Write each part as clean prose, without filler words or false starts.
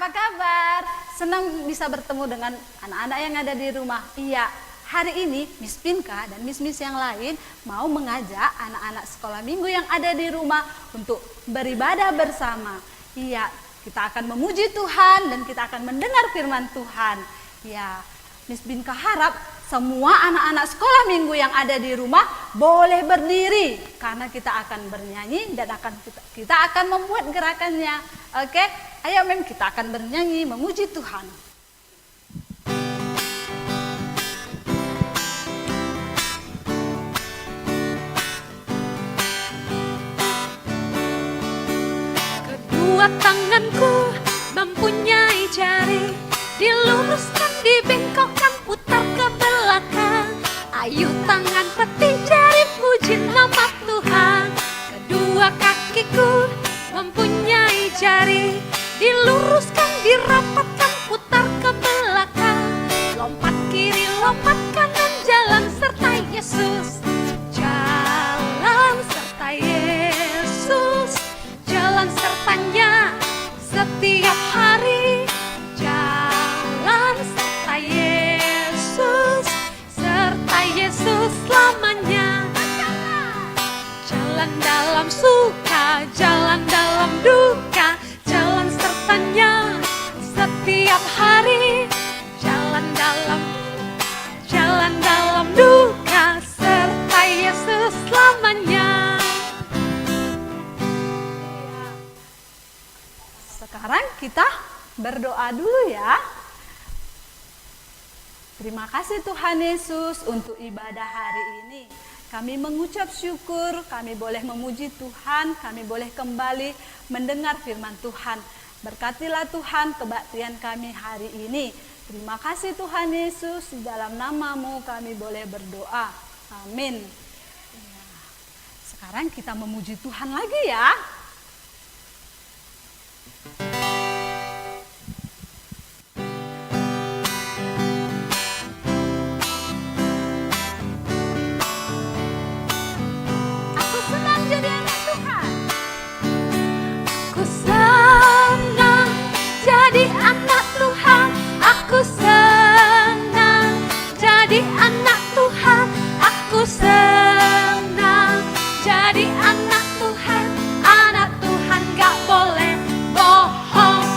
apa kabar? Senang bisa bertemu dengan anak-anak yang ada di rumah. Iya, hari ini Miss Pinka dan Miss yang lain mau mengajak anak-anak sekolah minggu yang ada di rumah untuk beribadah bersama. Iya, kita akan memuji Tuhan dan kita akan mendengar firman Tuhan. Ya, Miss Pinka harap semua anak-anak sekolah minggu yang ada di rumah boleh berdiri karena kita akan bernyanyi dan kita akan membuat gerakannya. Oke, ayo Mem, kita akan bernyanyi memuji Tuhan. Kedua tanganku mempunyai jari, diluruskan, dibengkokkan, putar ke belakang. Ayo tangan peti jari, puji nama Tuhan. Kedua kakiku mempunyai jari, diluruskan, dirapatkan, putar ke belakang. Lompat kiri, lompat kanan, jalan serta Yesus. Jalan serta Yesus, jalan sertanya setiap hari. Jalan serta Yesus, serta Yesus selamanya. Jalan dalam suka, jalan dalam duka, jalan sertanya setiap hari. Jalan dalam duka, serta Yesus selamanya. Sekarang kita berdoa dulu ya. Terima kasih Tuhan Yesus untuk ibadah hari ini. Kami mengucap syukur, kami boleh memuji Tuhan, kami boleh kembali mendengar firman Tuhan. Berkatilah Tuhan kebaktian kami hari ini. Terima kasih Tuhan Yesus, di dalam nama-Mu kami boleh berdoa. Amin. Sekarang kita memuji Tuhan lagi ya. Aku senang jadi anak Tuhan. Aku senang jadi anak Tuhan. Aku senang jadi anak Tuhan. Aku senang jadi anak Tuhan. Anak Tuhan gak boleh bohong.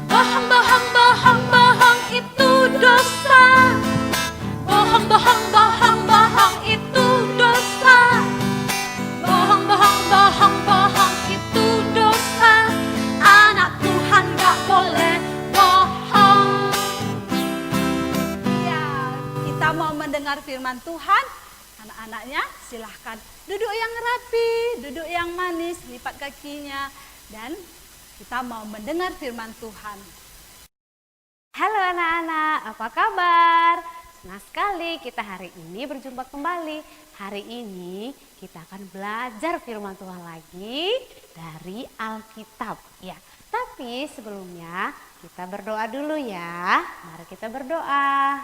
Bohong, bohong, bohong, bohong itu dosa. Bohong, bohong, bohong, bohong itu dosa. Bohong, bohong, bohong, bohong itu dosa. Anak Tuhan gak boleh bohong. Ya, kita mau mendengar firman Tuhan. Anak-anaknya silahkan duduk yang rapi, duduk yang manis, lipat kakinya. Dan kita mau mendengar firman Tuhan. Halo anak-anak, apa kabar? Senang sekali kita hari ini berjumpa kembali. Hari ini kita akan belajar firman Tuhan lagi dari Alkitab. Ya, tapi sebelumnya kita berdoa dulu ya. Mari kita berdoa.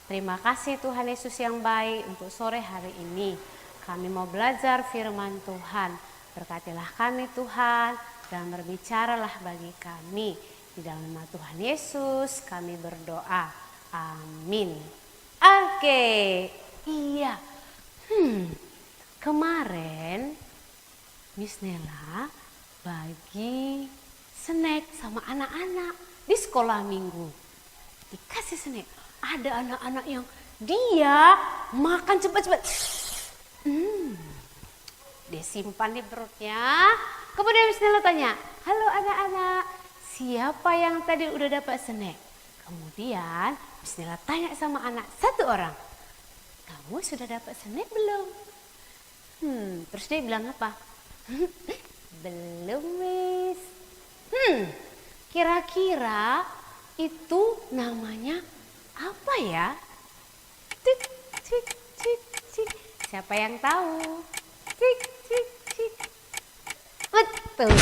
Terima kasih Tuhan Yesus yang baik untuk sore hari ini. Kami mau belajar firman Tuhan. Berkatilah kami Tuhan dan berbicaralah bagi kami. Di dalam nama Tuhan Yesus kami berdoa. Amin. Oke. Iya. Kemarin Miss Nela bagi snack sama anak-anak di sekolah minggu. Dikasih snack. Ada anak-anak yang dia makan cepat-cepat. Dia simpan di perutnya. Kemudian Miss Nela tanya, halo anak-anak, siapa yang tadi udah dapat snack? Kemudian Miss Nela tanya sama anak satu orang, kamu sudah dapat snack belum? Terus dia bilang apa? Belum Miss. Kira-kira itu namanya apa ya? Cik, cik, cik, cik. Siapa yang tahu? Cik, cik, cik. Betul.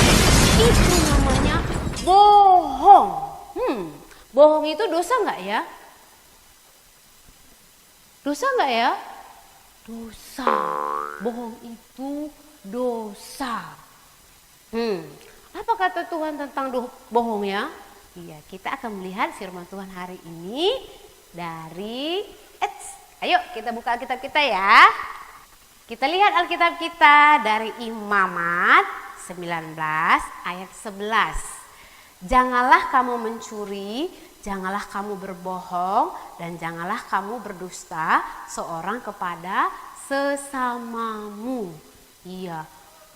Itu namanya bohong. Bohong itu dosa nggak ya? Dosa nggak ya? Dosa. Bohong itu dosa. Apa kata Tuhan tentang bohong ya? Iya, kita akan melihat firman Tuhan hari ini dari ayo kita buka Alkitab kita ya. Kita lihat Alkitab kita dari Imamat 19 ayat 11. Janganlah kamu mencuri, janganlah kamu berbohong, dan janganlah kamu berdusta seorang kepada sesamamu. Iya,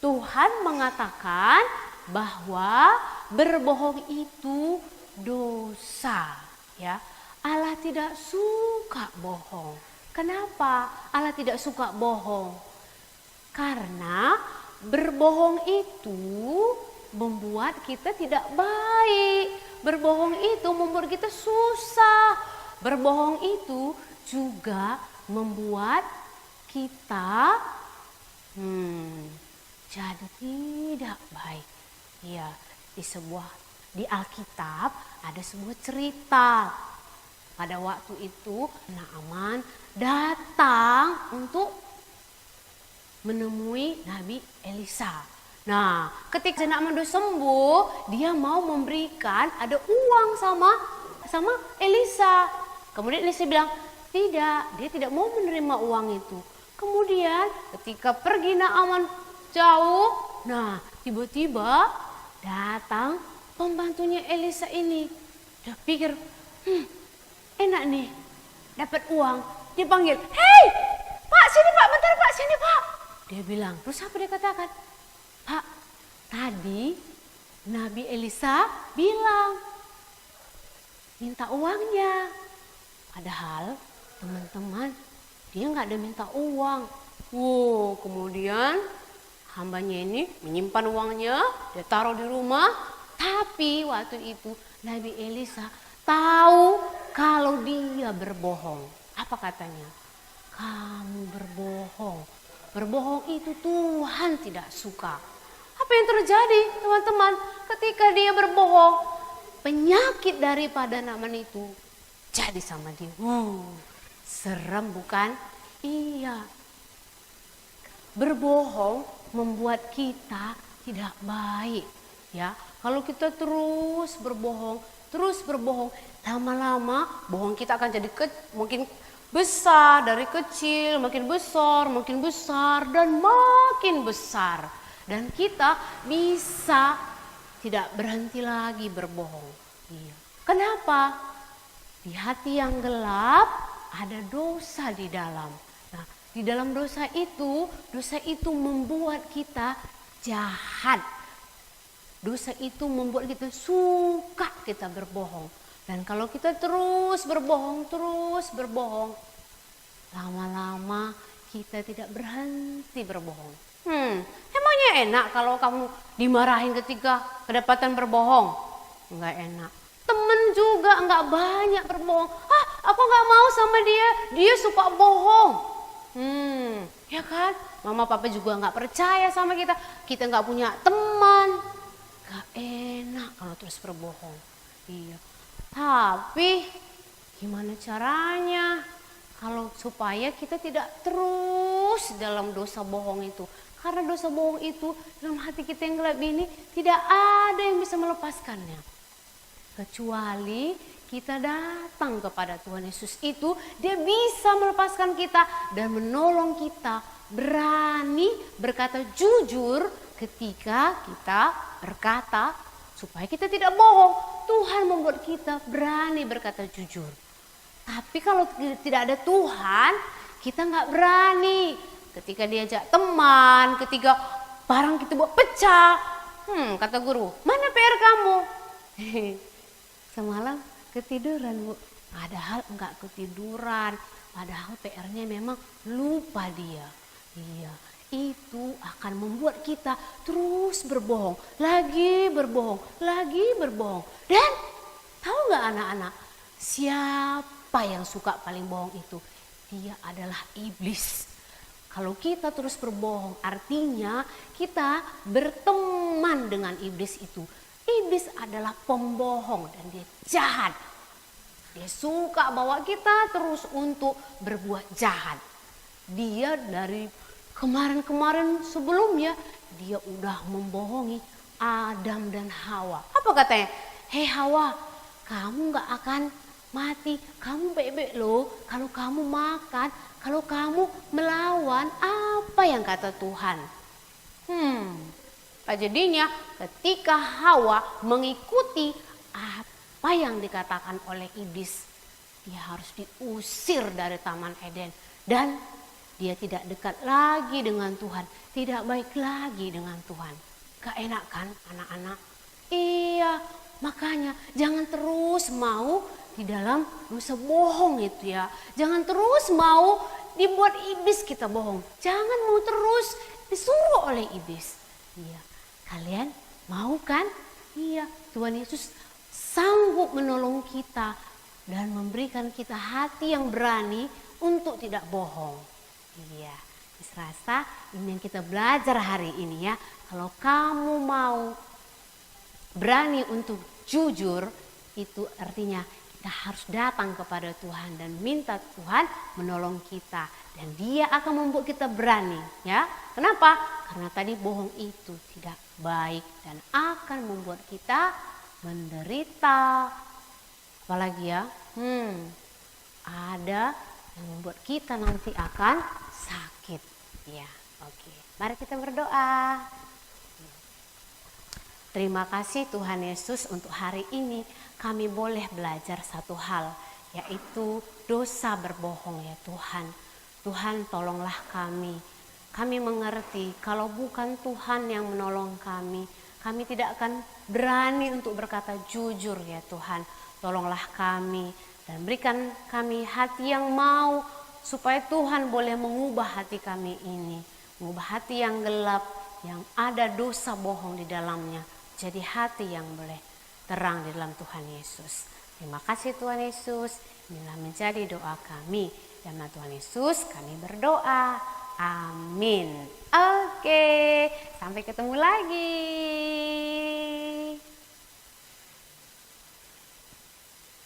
Tuhan mengatakan bahwa berbohong itu dosa, ya. Allah tidak suka bohong. Kenapa Allah tidak suka bohong? Karena berbohong itu membuat kita tidak baik. Berbohong itu membuat kita susah. Berbohong itu juga membuat kita jadi tidak baik. Ya, di Alkitab ada sebuah cerita. Pada waktu itu Naaman datang untuk menemui Nabi Elisa. Nah, ketika Naaman sudah sembuh, dia mau memberikan ada uang sama Elisa. Kemudian Elisa bilang, tidak, dia tidak mau menerima uang itu. Kemudian ketika pergi Naaman jauh, nah tiba-tiba datang pembantunya Elisa ini. Dia pikir, enak nih, dapat uang. Dia panggil, hei Pak, sini Pak, bentar Pak, sini Pak. Dia bilang, terus apa dia katakan? Pak, tadi Nabi Elisa bilang, minta uangnya. Padahal teman-teman, dia nggak ada minta uang. Wow, kemudian hambanya ini menyimpan uangnya, dia taruh di rumah. Tapi waktu itu Nabi Elisa tahu kalau dia berbohong. Apa katanya? Kamu berbohong. Berbohong itu Tuhan tidak suka. Apa yang terjadi teman-teman? Ketika dia berbohong, penyakit daripada Naaman itu jadi sama dia. Serem bukan? Iya. Berbohong membuat kita tidak baik, ya. Kalau kita terus berbohong, lama-lama bohong kita akan jadi mungkin besar, dari kecil makin besar dan makin besar. Dan kita bisa tidak berhenti lagi berbohong. Iya. Kenapa? Di hati yang gelap ada dosa di dalam. Di dalam dosa itu membuat kita jahat. Dosa itu membuat kita suka kita berbohong. Dan kalau kita terus berbohong, lama-lama kita tidak berhenti berbohong. Emangnya enak kalau kamu dimarahin ketika kedapatan berbohong? Enggak enak. Temen juga enggak banyak berbohong. Aku enggak mau sama dia suka bohong. Ya kan? Mama papa juga nggak percaya sama kita nggak punya teman. Gak enak kalau terus berbohong. Iya. Tapi gimana caranya kalau supaya kita tidak terus dalam dosa bohong itu? Karena dosa bohong itu dalam hati kita yang gelap ini tidak ada yang bisa melepaskannya. Kecuali kita datang kepada Tuhan Yesus itu, dia bisa melepaskan kita dan menolong kita berani berkata jujur ketika kita berkata supaya kita tidak bohong. Tuhan membuat kita berani berkata jujur. Tapi kalau tidak ada Tuhan, kita nggak berani. Ketika diajak teman, ketika barang kita buat pecah, kata guru, mana PR kamu? Semalam ketiduran Bu, padahal enggak ketiduran, padahal PR-nya memang lupa dia. Iya, itu akan membuat kita terus berbohong, lagi berbohong. Dan tahu nggak anak-anak, siapa yang suka paling bohong itu? Dia adalah iblis. Kalau kita terus berbohong, artinya kita berteman dengan iblis itu. Iblis adalah pembohong dan dia jahat. Dia suka bawa kita terus untuk berbuat jahat. Dia dari kemarin-kemarin sebelumnya dia udah membohongi Adam dan Hawa. Apa katanya? Hei Hawa, kamu gak akan mati. Kamu baik-baik loh kalau kamu makan, kalau kamu melawan apa yang kata Tuhan. Jadinya ketika Hawa mengikuti apa yang dikatakan oleh iblis, dia harus diusir dari Taman Eden. Dan dia tidak dekat lagi dengan Tuhan, tidak baik lagi dengan Tuhan. Gak enak kan anak-anak? Iya, makanya jangan terus mau di dalam dosa bohong itu ya. Jangan terus mau dibuat iblis kita bohong. Jangan mau terus disuruh oleh iblis. Iya, kalian mau kan? Iya, Tuhan Yesus sanggup menolong kita dan memberikan kita hati yang berani untuk tidak bohong. Iya, serasa ini yang kita belajar hari ini ya. Kalau kamu mau berani untuk jujur, itu artinya kita harus datang kepada Tuhan dan minta Tuhan menolong kita. Dan dia akan membuat kita berani ya. Kenapa? Karena tadi bohong itu tidak baik dan akan membuat kita menderita. Apalagi ya, ada yang membuat kita nanti akan sakit. Ya, oke. Mari kita berdoa. Terima kasih Tuhan Yesus untuk hari ini kami boleh belajar satu hal, yaitu dosa berbohong ya Tuhan. Tuhan tolonglah kami. Kami mengerti kalau bukan Tuhan yang menolong kami tidak akan berani untuk berkata jujur ya Tuhan. Tolonglah kami dan berikan kami hati yang mau supaya Tuhan boleh mengubah hati kami ini. Mengubah hati yang gelap, yang ada dosa bohong di dalamnya. Jadi hati yang boleh terang di dalam Tuhan Yesus. Terima kasih Tuhan Yesus. Inilah menjadi doa kami. Dalam nama Tuhan Yesus kami berdoa. Amin. Oke, sampai ketemu lagi.